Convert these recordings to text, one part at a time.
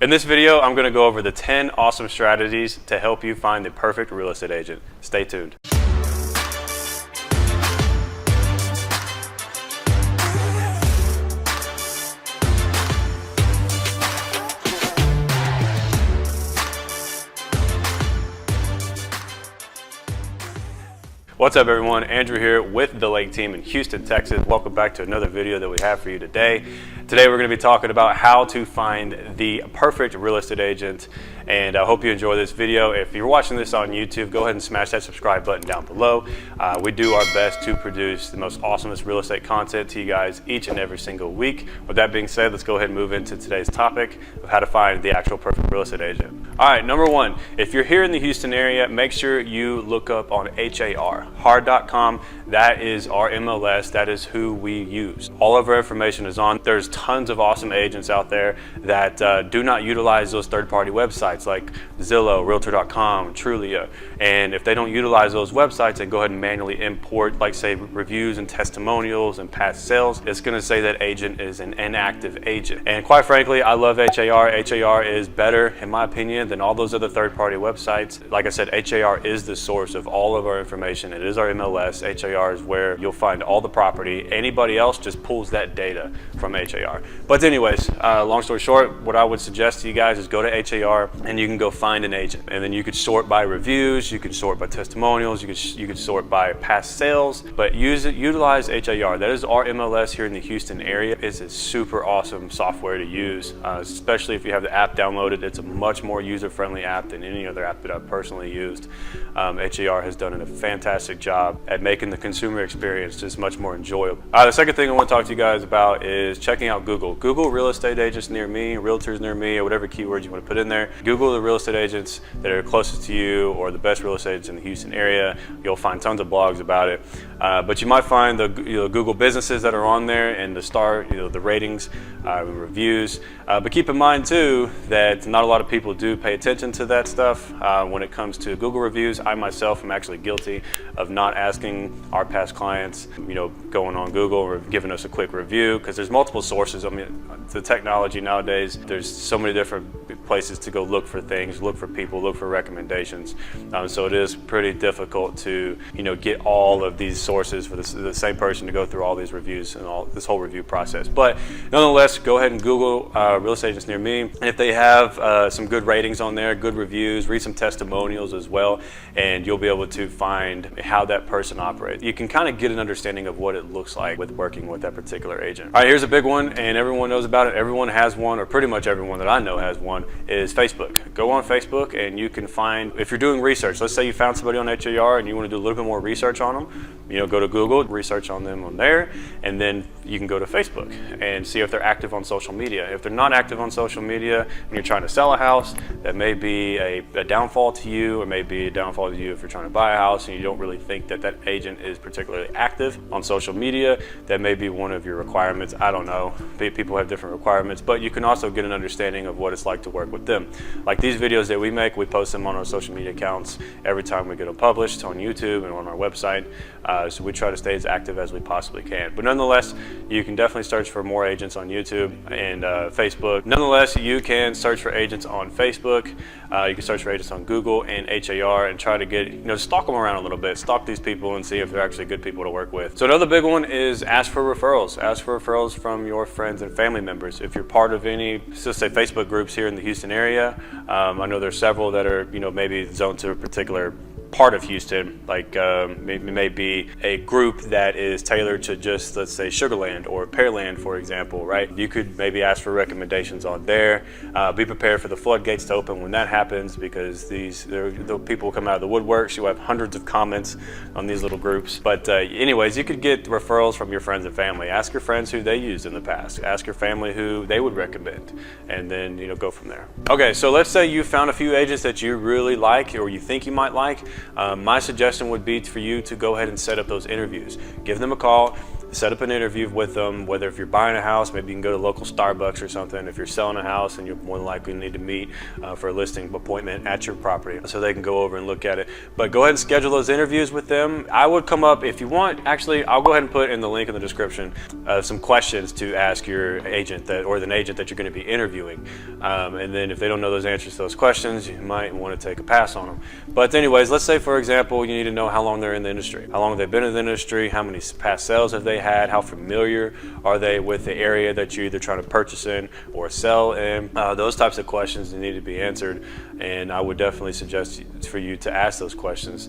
In this video, I'm going to go over the 10 awesome strategies to help you find the perfect real estate agent. Stay tuned. What's up everyone, Andrew here with the Lake Team in Houston, Texas. Welcome back to another video that we have for you today. Today we're going to be talking about how to find the perfect real estate agent, and I hope you enjoy this video. If you're watching this on YouTube, go ahead and smash that subscribe button down below. We do our best to produce the most awesomest real estate content to you guys each and every single week. With that being said, let's go ahead and move into today's topic of how to find the actual perfect real estate agent. All right, number one, if you're here in the Houston area, make sure you look up on HAR, hard.com. That is our MLS. That is who we use. All of our information is on. There's tons of awesome agents out there that do not utilize those third-party websites like Zillow, Realtor.com, Trulia. And if they don't utilize those websites and go ahead and manually import, like say, reviews and testimonials and past sales, it's going to say that agent is an inactive agent. And quite frankly, I love HAR. HAR is better, in my opinion, than all those other third-party websites. Like I said, HAR is the source of all of our information. It is our MLS. HAR is where you'll find all the property. Anybody else just pulls that data from HAR. But anyways, long story short, what I would suggest to you guys is go to HAR and you can go find an agent. And then you could sort by reviews, you could sort by testimonials, you could sort by past sales, but utilize HAR. That is our MLS here in the Houston area. It's a super awesome software to use, especially if you have the app downloaded. It's a much more user-friendly app than any other app that I've personally used. HAR has done a fantastic job at making the consumer experience just much more enjoyable. The second thing I want to talk to you guys about is checking out Google. Google real estate agents near me, realtors near me, or whatever keywords you want to put in there. Google the real estate agents that are closest to you or the best real estate agents in the Houston area. You'll find tons of blogs about it. But you might find the Google businesses that are on there and the ratings, reviews. But keep in mind too that not a lot of people do pay attention to that stuff when it comes to Google reviews. I myself am actually guilty of not asking our past clients, going on Google or giving us a quick review, because there's multiple sources. I mean, the technology nowadays, there's so many different places to go look for things, look for people, look for recommendations. So it is pretty difficult to, get all of these sources for the same person to go through all these reviews and all this whole review process. But nonetheless, go ahead and Google real estate agents near me. And if they have some good ratings on there, good reviews, read some testimonials as well, and you'll be able to find how that person operates. You can kind of get an understanding of what it looks like with working with that particular agent. All right, here's a big one, and everyone knows about it. Everyone has one, or pretty much everyone that I know has one, is Facebook. Go on Facebook and you can find, if you're doing research, let's say you found somebody on HAR and you want to do a little bit more research on them, go to Google, research on them on there, and then you can go to Facebook and see if they're active on social media. If they're not active on social media and you're trying to sell a house, that may be a downfall to you, or may be a downfall to you if you're trying to buy a house and you don't really think that agent is particularly active on social media. That may be one of your requirements. I don't know. People have different requirements, but you can also get an understanding of what it's like to work with them. Like these videos that we make, we post them on our social media accounts every time we get them published on YouTube and on our website. So we try to stay as active as we possibly can. But nonetheless, you can definitely search for more agents on YouTube and Facebook. Nonetheless, you can search for agents on Facebook. You can search for agents on Google and HAR and try to get, stalk them around a little bit. Stalk these people and see if they're actually good people to work with. So another big one is ask for referrals. Ask for referrals from your friends and family members. If you're part of any, let's say, Facebook groups here in the Houston area, I know there's several that are, maybe zoned to a particular part of Houston, like maybe a group that is tailored to just, let's say, Sugarland or Pearland, for example, right? You could maybe ask for recommendations on there. Be prepared for the floodgates to open when that happens, because the people come out of the woodworks. You have hundreds of comments on these little groups. But anyways, you could get referrals from your friends and family. Ask your friends who they used in the past. Ask your family who they would recommend, and then go from there. Okay, so let's say you found a few agents that you really like or you think you might like. My suggestion would be for you to go ahead and set up those interviews. Give them a call, set up an interview with them. Whether if you're buying a house, maybe you can go to local Starbucks or something. If you're selling a house, and you're more than likely need to meet for a listing appointment at your property so they can go over and look at it. But go ahead and schedule those interviews with them. I would come up, if you want, actually I'll go ahead and put in the link in the description some questions to ask your agent or the agent that you're going to be interviewing. And then if they don't know those answers to those questions, you might want to take a pass on them. But anyways, let's say for example you need to know how long they're in the industry. How long have they been in the industry? How many past sales have they had? How familiar are they with the area that you're either trying to purchase in or sell in? Those types of questions need to be answered, and I would definitely suggest for you to ask those questions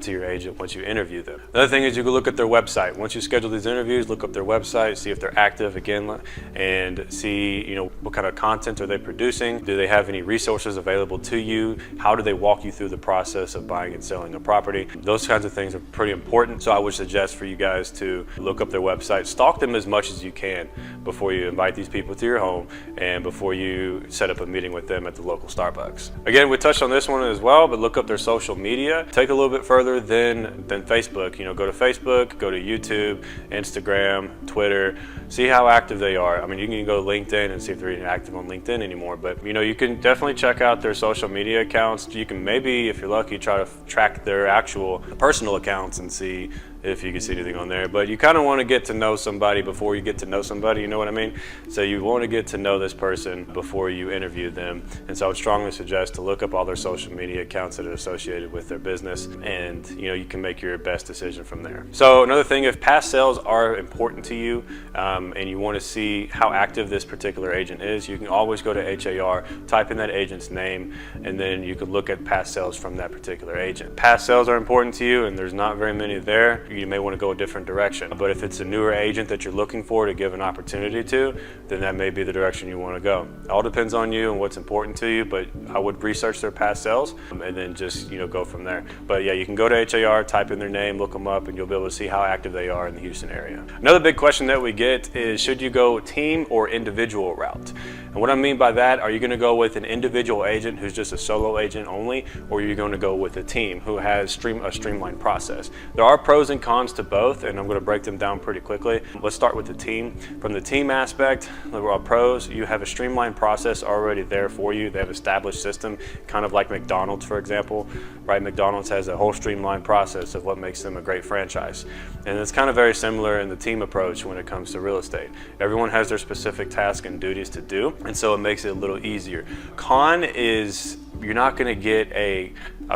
to your agent once you interview them. Another thing is you can look at their website. Once you schedule these interviews, look up their website, see if they're active again, and see what kind of content are they producing. Do they have any resources available to you? How do they walk you through the process of buying and selling a property? Those kinds of things are pretty important. So I would suggest for you guys to look up their website, stalk them as much as you can before you invite these people to your home and before you set up a meeting with them at the local Starbucks. Again, we touched on this one as well, but look up their social media. Take a little bit further than Facebook. Go to Facebook, go to YouTube, Instagram, Twitter, see how active they are. I mean, you can go to LinkedIn and see if they're even active on LinkedIn anymore, but you can definitely check out their social media accounts. You can maybe, if you're lucky, try to track their actual personal accounts and see if you can see anything on there. But you kind of want to get to know somebody before you get to know somebody, you know what I mean? So you want to get to know this person before you interview them. And so I would strongly suggest to look up all their social media accounts that are associated with their business, and you can make your best decision from there. So another thing, if past sales are important to you and you want to see how active this particular agent is, you can always go to HAR, type in that agent's name, and then you can look at past sales from that particular agent. Past sales are important to you and there's not very many there. You may want to go a different direction. But if it's a newer agent that you're looking for to give an opportunity to, then that may be the direction you want to go. It all depends on you and what's important to you, but I would research their past sales and then just go from there. But yeah, you can go to HAR, type in their name, look them up, and you'll be able to see how active they are in the Houston area. Another big question that we get is, should you go team or individual route? And what I mean by that, are you going to go with an individual agent who's just a solo agent only, or are you going to go with a team who has a streamlined process? There are pros and cons to both, and I'm going to break them down pretty quickly. Let's start with the team. From the team aspect, there are pros. You have a streamlined process already there for you. They have an established system, kind of like McDonald's, for example, right? McDonald's has a whole streamlined process of what makes them a great franchise. And it's kind of very similar in the team approach when it comes to real estate. Everyone has their specific tasks and duties to do, and so it makes it a little easier. Con is you're not going to get a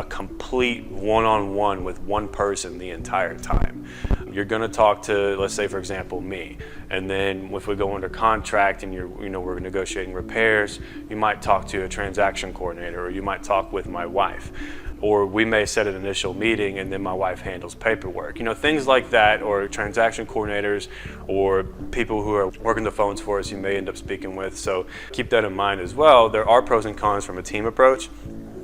complete one-on-one with one person the entire time. You're going to talk to, let's say for example, me, and then if we go under contract and we're negotiating repairs, you might talk to a transaction coordinator, or you might talk with my wife. Or we may set an initial meeting and then my wife handles paperwork. Things like that, or transaction coordinators or people who are working the phones for us you may end up speaking with. So keep that in mind as well. There are pros and cons from a team approach.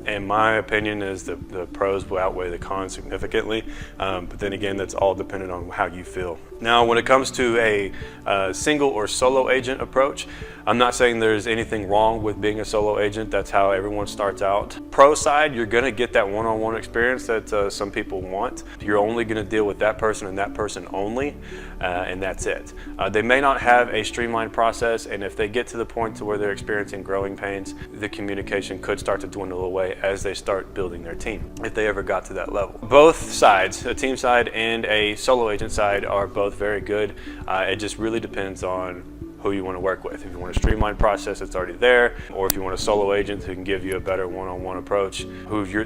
And my opinion is the pros will outweigh the cons significantly. But then again, that's all dependent on how you feel. Now, when it comes to a single or solo agent approach, I'm not saying there's anything wrong with being a solo agent. That's how everyone starts out. Pro side, you're going to get that one-on-one experience that some people want. You're only going to deal with that person and that person only, and that's it. They may not have a streamlined process, and if they get to the point to where they're experiencing growing pains, the communication could start to dwindle away as they start building their team, if they ever got to that level. Both sides, a team side and a solo agent side, are both very good. It just really depends on who you want to work with. If you want a streamlined process that's already there, or if you want a solo agent who can give you a better one-on-one approach,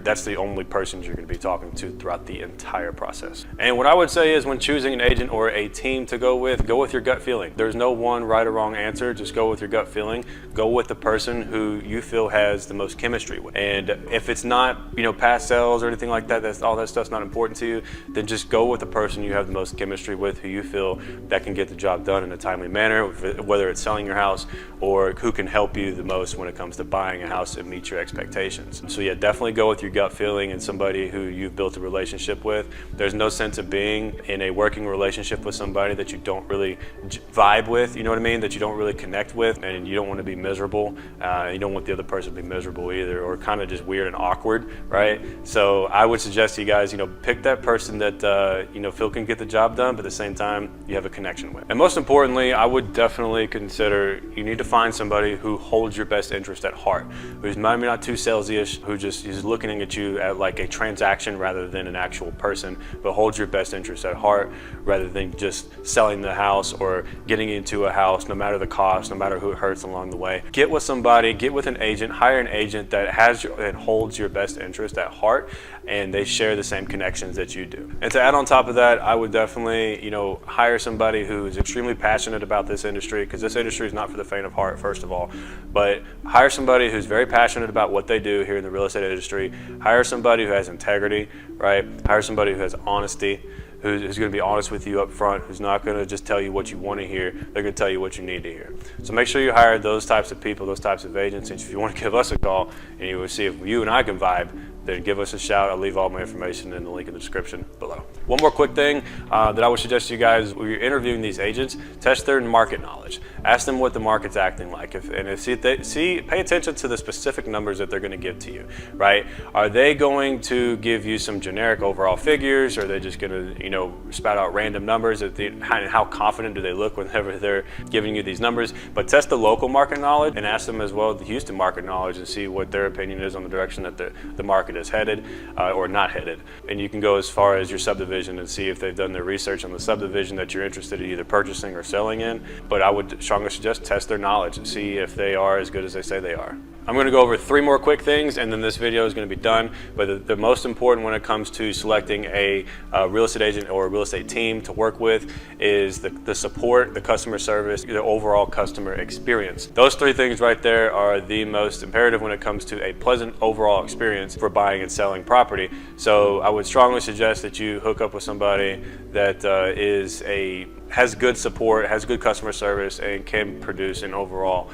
that's the only person you're going to be talking to throughout the entire process. And what I would say is, when choosing an agent or a team to go with your gut feeling. There's no one right or wrong answer. Just go with your gut feeling. Go with the person who you feel has the most chemistry with. And if it's not, past sales or anything like that, all that stuff's not important to you, then just go with the person you have the most chemistry with, who you feel that can get the job done in a timely manner. whether it's selling your house or who can help you the most when it comes to buying a house and meet your expectations. So yeah, definitely go with your gut feeling and somebody who you've built a relationship with. There's no sense of being in a working relationship with somebody that you don't really vibe with, you know what I mean, that you don't really connect with, and you don't want to be miserable. You don't want the other person to be miserable either, or kind of just weird and awkward, right? So I would suggest you guys, pick that person that feel can get the job done, but at the same time you have a connection with. And most importantly, I would definitely consider you need to find somebody who holds your best interest at heart, who's maybe not too salesy-ish, who just is looking at you at like a transaction rather than an actual person, but holds your best interest at heart rather than just selling the house or getting into a house, no matter the cost, no matter who it hurts along the way. Get with somebody, get with an agent, hire an agent that holds your best interest at heart, and they share the same connections that you do. And to add on top of that, I would definitely, hire somebody who is extremely passionate about this industry, because this industry is not for the faint of heart, first of all, but hire somebody who's very passionate about what they do here in the real estate industry. Hire somebody who has integrity, right? Hire somebody who has honesty, who's going to be honest with you up front, who's not going to just tell you what you want to hear. They're going to tell you what you need to hear. So make sure you hire those types of people, those types of agents. And if you want to give us a call and you will see if you and I can vibe, then give us a shout. I'll leave all my information in the link in the description below. One more quick thing that I would suggest to you guys, when you're interviewing these agents, test their market knowledge. Ask them what the market's acting like. Pay attention to the specific numbers that they're going to give to you, right? Are they going to give you some generic overall figures? Or are they just going to, spout out random numbers? And how confident do they look whenever they're giving you these numbers? But test the local market knowledge and ask them as well the Houston market knowledge and see what their opinion is on the direction that the market is headed or not headed. And you can go as far as your subdivision and see if they've done their research on the subdivision that you're interested in either purchasing or selling in. But I would strongly suggest test their knowledge and see if they are as good as they say they are. I'm going to go over 3 more quick things and then this video is going to be done. But the most important when it comes to selecting a real estate agent or a real estate team to work with is the support, the customer service, the overall customer experience. Those 3 things right there are the most imperative when it comes to a pleasant overall experience for buying and selling property. So I would strongly suggest that you hook up with somebody that has good support, has good customer service, and can produce an overall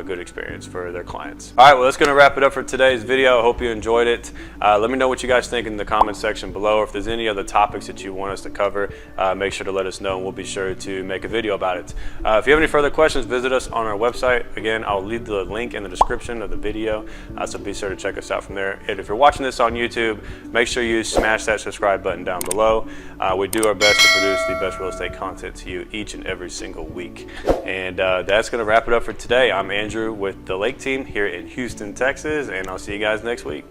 good experience for their clients. All right, well, that's going to wrap it up for today's video. I hope you enjoyed it. Let me know what you guys think in the comment section below. If there's any other topics that you want us to cover, make sure to let us know and we'll be sure to make a video about it. If you have any further questions, visit us on our website. Again, I'll leave the link in the description of the video, so be sure to check us out from there. And if you're watching this on YouTube, make sure you smash that subscribe button down below. We do our best to produce the best real estate content to you each and every single week. And that's going to wrap it up for today. I'm Andrew with the Lake Team here in Houston, Texas, and I'll see you guys next week.